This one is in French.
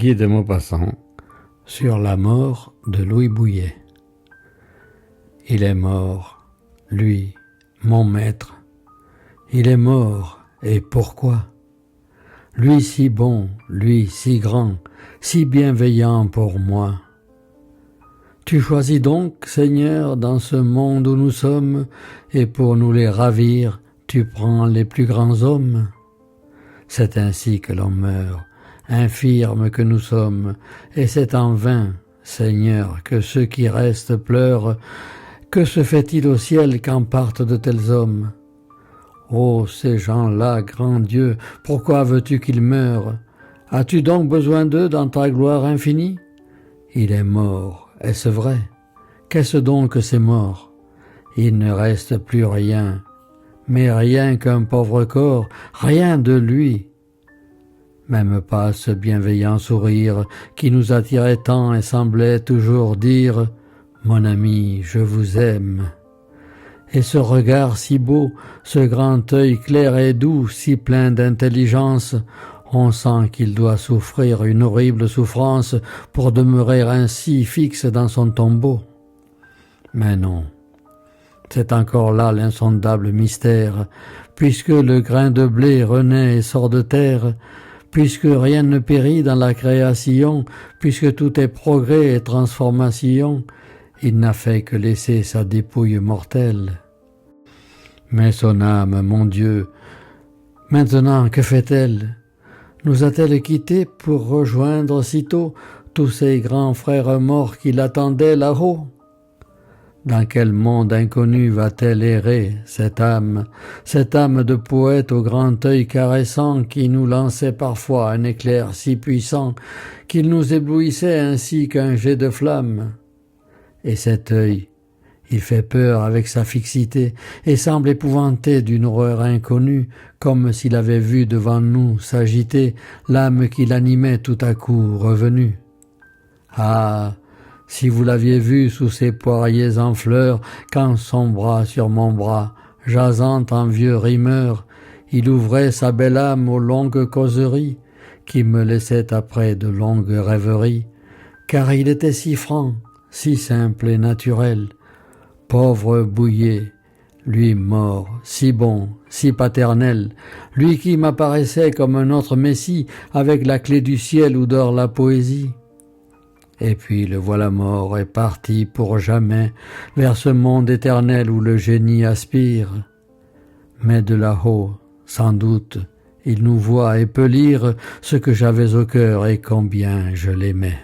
Guy de Maupassant sur la mort de Louis Bouilhet. Il est mort, lui, mon maître. Il est mort, et pourquoi? Lui si bon, lui si grand, si bienveillant pour moi. Tu choisis donc, Seigneur, dans ce monde où nous sommes, et pour nous les ravir, tu prends les plus grands hommes. C'est ainsi que l'on meurt, infirmes que nous sommes, et c'est en vain, Seigneur, que ceux qui restent pleurent. Que se fait-il au ciel quand partent de tels hommes? Ô ces gens-là, grand Dieu, pourquoi veux-tu qu'ils meurent? As-tu donc besoin d'eux dans ta gloire infinie? Il est mort, est-ce vrai? Qu'est-ce donc que ces morts? Il ne reste plus rien, mais rien qu'un pauvre corps, rien de lui. Même pas ce bienveillant sourire qui nous attirait tant et semblait toujours dire « Mon ami, je vous aime ». Et ce regard si beau, ce grand œil clair et doux, si plein d'intelligence, on sent qu'il doit souffrir une horrible souffrance pour demeurer ainsi fixe dans son tombeau. Mais non, c'est encore là l'insondable mystère, puisque le grain de blé renaît et sort de terre, puisque rien ne périt dans la création, puisque tout est progrès et transformation, il n'a fait que laisser sa dépouille mortelle. Mais son âme, mon Dieu, maintenant que fait-elle? Nous a-t-elle quittés pour rejoindre sitôt tous ces grands frères morts qui l'attendaient là-haut? Dans quel monde inconnu va-t-elle errer, cette âme de poète au grand œil caressant qui nous lançait parfois un éclair si puissant qu'il nous éblouissait ainsi qu'un jet de flamme? Et cet œil, il fait peur avec sa fixité et semble épouvanté d'une horreur inconnue, comme s'il avait vu devant nous s'agiter l'âme qui l'animait tout à coup revenue. Ah, si vous l'aviez vu sous ses poiriers en fleurs, quand son bras sur mon bras, jasant en vieux rimeur, il ouvrait sa belle âme aux longues causeries, qui me laissaient après de longues rêveries, car il était si franc, si simple et naturel. Pauvre Bouilhet, lui mort, si bon, si paternel, lui qui m'apparaissait comme un autre messie avec la clé du ciel où dort la poésie. Et puis le voilà mort et parti pour jamais vers ce monde éternel où le génie aspire. Mais de là-haut, sans doute, il nous voit et peut lire ce que j'avais au cœur et combien je l'aimais.